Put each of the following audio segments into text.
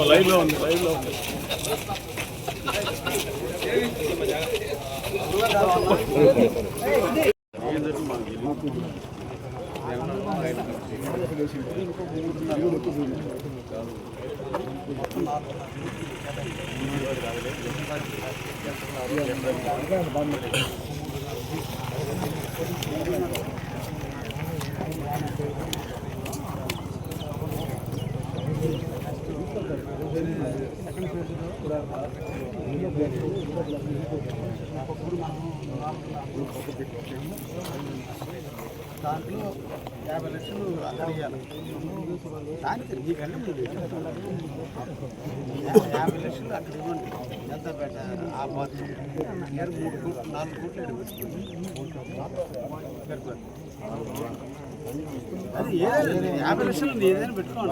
Live లో ఉంది live లో ఉంది దాంట్లో 50 లక్షలు అక్కడ ఇవ్వాలి. దానికి నీకంటే 50 లక్షలు అక్కడ ఇవ్వండి. ఎంత పెట్టారు ఆ బాత్ 3 కోట్లు 4 కోట్లు పెట్టుకోండి. అది ఏదైనా 50 లక్షలు ఏదైనా పెట్టుకోండి.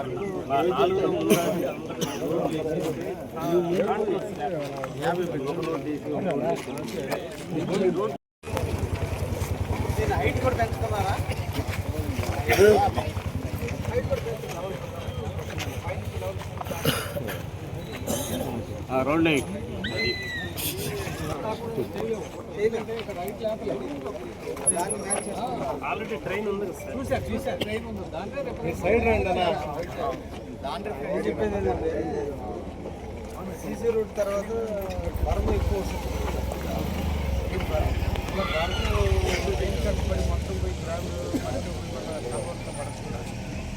50 పెట్టుకోండి. హైట్ కూడా పెంచుకున్నారా? రోడ్ ఆల్రెడీ ట్రైన్ ఉంది చూసా ట్రైన్ ఉంది దాంట్లో సైడ్ రండి అన్న దాంట్లో చెప్పేది ఏంటంటే సీసీ రోడ్ తర్వాత వరద ఎక్కువ వస్తుంది. కట్టుబడి మొత్తం పోయి గ్రామంలో కల్వర్ట్ పడుతుంది.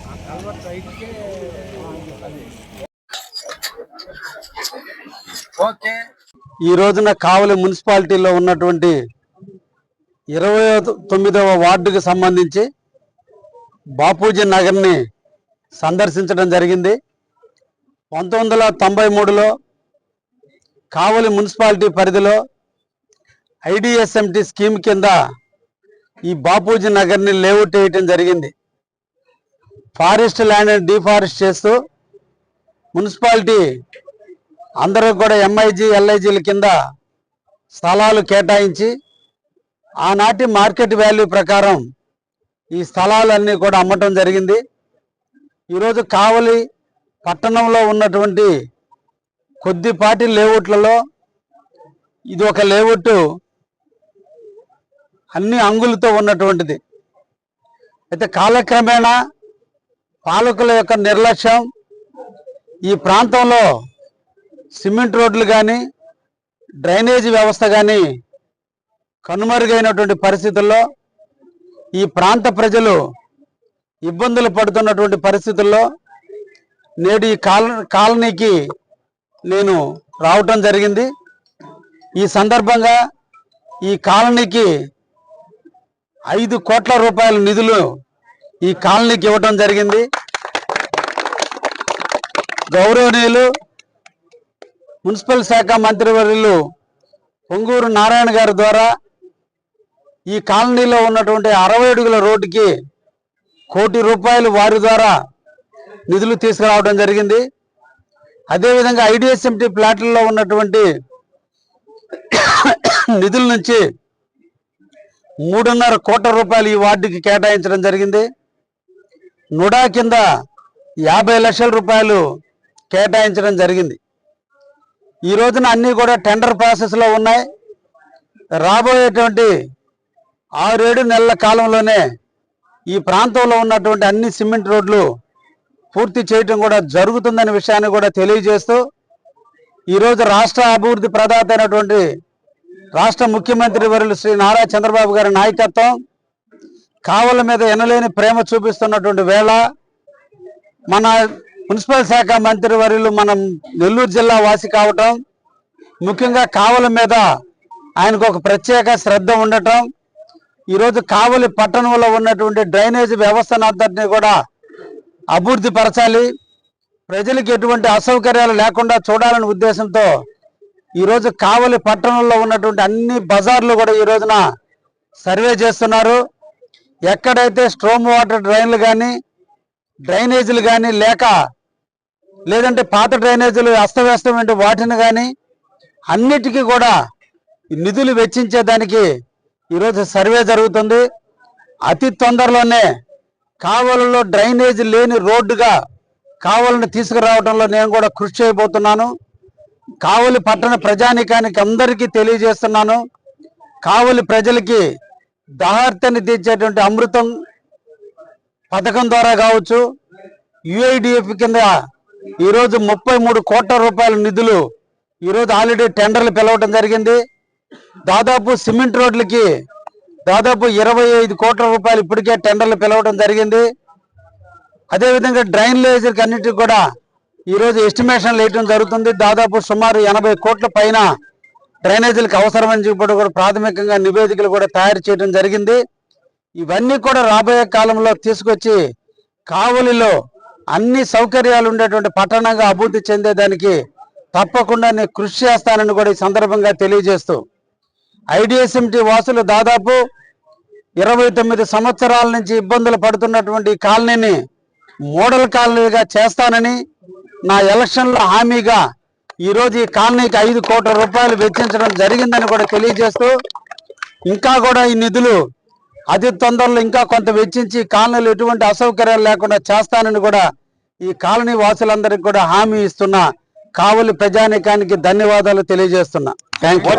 ఆ కల్వర్ట్ రైట్కే ఓకే. ఈ రోజున కావలి మున్సిపాలిటీలో ఉన్నటువంటి 29వ వార్డుకు సంబంధించి బాపూజీ నగర్ని సందర్శించడం జరిగింది. 1993లో కావలి మున్సిపాలిటీ పరిధిలో ఐడిఎస్ఎంటి స్కీమ్ కింద ఈ బాపూజీ నగర్ని లేఅవుట్ వేయటం జరిగింది. ఫారెస్ట్ ల్యాండ్ డిఫారెస్ట్ చేస్తూ మున్సిపాలిటీ అందరూ కూడా ఎంఐజీ ఎల్ఐజీల కింద స్థలాలు కేటాయించి ఆనాటి మార్కెట్ వాల్యూ ప్రకారం ఈ స్థలాలన్నీ కూడా అమ్మటం జరిగింది. ఈరోజు కావలి పట్టణంలో ఉన్నటువంటి కొద్దిపాటి లేఅవుట్లలో ఇది ఒక లేఅవుట్ అన్ని అంగులతో ఉన్నటువంటిది. అయితే కాలక్రమేణా పాలకుల యొక్క నిర్లక్ష్యం, ఈ ప్రాంతంలో సిమెంట్ రోడ్లు కానీ డ్రైనేజీ వ్యవస్థ కానీ కనుమరుగైనటువంటి పరిస్థితుల్లో ఈ ప్రాంత ప్రజలు ఇబ్బందులు పడుతున్నటువంటి పరిస్థితుల్లో నేడు ఈ కాలనీకి నేను రావటం జరిగింది. ఈ సందర్భంగా ఈ కాలనీకి 5 కోట్ల రూపాయల నిధులు ఈ కాలనీకి ఇవ్వటం జరిగింది. గౌరవనీయులు మున్సిపల్ శాఖ మంత్రివర్యులు పొంగూరు నారాయణ గారి ద్వారా ఈ కాలనీలో ఉన్నటువంటి 60 అడుగుల రోడ్డుకి 1 కోటి రూపాయలు వారి ద్వారా నిధులు తీసుకురావడం జరిగింది. అదేవిధంగా ఐడిఎస్ఎంటి ప్లాట్లలో ఉన్నటువంటి నిధుల నుంచి 3.5 కోట్ల రూపాయలు ఈ వార్డుకి కేటాయించడం జరిగింది. నుడా కింద 50 లక్షల రూపాయలు కేటాయించడం జరిగింది. ఈ రోజున అన్నీ కూడా టెండర్ ప్రాసెస్లో ఉన్నాయి. రాబోయేటువంటి 6-7 నెలల కాలంలోనే ఈ ప్రాంతంలో ఉన్నటువంటి అన్ని సిమెంట్ రోడ్లు పూర్తి చేయటం కూడా జరుగుతుందనే విషయాన్ని కూడా తెలియజేస్తూ, ఈరోజు రాష్ట్ర అభివృద్ధి ప్రదాత అయినటువంటి రాష్ట్ర ముఖ్యమంత్రి వర్యులు శ్రీ నారా చంద్రబాబు గారి నాయకత్వం కావల మీద ఎనలేని ప్రేమ చూపిస్తున్నటువంటి వేళ, మన మున్సిపల్ శాఖ మంత్రి వర్యులు మనం నెల్లూరు జిల్లా వాసి కావటం, ముఖ్యంగా కావల మీద ఆయనకు ఒక ప్రత్యేక శ్రద్ధ ఉండటం, ఈరోజు కావలి పట్టణంలో ఉన్నటువంటి డ్రైనేజ్ వ్యవస్థను అంతటినీ కూడా అభివృద్ధి పరచాలి, ప్రజలకు ఎటువంటి అసౌకర్యాలు లేకుండా చూడాలనే ఉద్దేశంతో ఈరోజు కావలి పట్టణంలో ఉన్నటువంటి అన్ని బజార్లు కూడా ఈ రోజున సర్వే చేస్తున్నారు. ఎక్కడైతే స్ట్రోమ్ వాటర్ డ్రైన్లు కానీ డ్రైనేజీలు కానీ లేదంటే పాత డ్రైనేజీలు అస్తవ్యస్తమైన వాటిని కానీ అన్నిటికీ కూడా నిధులు వెచ్చించేదానికి ఈరోజు సర్వే జరుగుతుంది. అతి తొందరలోనే కావలిలో డ్రైనేజ్ లేని రోడ్డుగా కావలిని తీసుకురావడంలో నేను కూడా కృషి చేయబోతున్నాను. కావలి పట్టణ ప్రజానీకానికి అందరికీ తెలియజేస్తున్నాను, కావలి ప్రజలకి దాహార్తిని తీర్చేటువంటి అమృతం పథకం ద్వారా కావచ్చు, యుఐడిఎఫ్ కింద ఈరోజు 33 కోట్ల రూపాయల నిధులు ఈరోజు ఆల్రెడీ టెండర్లు పిలవటం జరిగింది. దాదాపు సిమెంట్ రోడ్లకి దాదాపు 25 కోట్ల రూపాయలు ఇప్పటికే టెండర్లు పిలవడం జరిగింది. అదేవిధంగా డ్రైనేజీలకి అన్నిటికీ కూడా ఈరోజు ఎస్టిమేషన్లు వేయటం జరుగుతుంది. దాదాపు సుమారు 80 కోట్ల పైన డ్రైనేజీలకు అవసరమని చెప్పి కూడా ప్రాథమికంగా నివేదికలు కూడా తయారు చేయడం జరిగింది. ఇవన్నీ కూడా రాబోయే కాలంలో తీసుకొచ్చి కావలిలో అన్ని సౌకర్యాలు ఉండేటువంటి పట్టణంగా అభివృద్ధి చెందేదానికి తప్పకుండా నేను కృషి చేస్తానని కూడా ఈ సందర్భంగా తెలియజేస్తూ, ఐడిఎస్ఎంటీ వాసులు దాదాపు 29 సంవత్సరాల నుంచి ఇబ్బందులు పడుతున్నటువంటి ఈ కాలనీని మోడల్ కాలనీగా చేస్తానని నా ఎలక్షన్లో హామీగా ఈరోజు ఈ కాలనీకి 5 కోట్ల రూపాయలు వెచ్చించడం జరిగిందని కూడా తెలియజేస్తూ, ఇంకా కూడా ఈ నిధులు అతి తొందరలో ఇంకా కొంత వెచ్చించి కాలనీలు ఎటువంటి అసౌకర్యాలు లేకుండా చేస్తానని కూడా ఈ కాలనీ వాసులందరికీ కూడా హామీ ఇస్తున్నా. కావలి ప్రజానీకానికి ధన్యవాదాలు తెలియజేస్తున్నా. Thank you.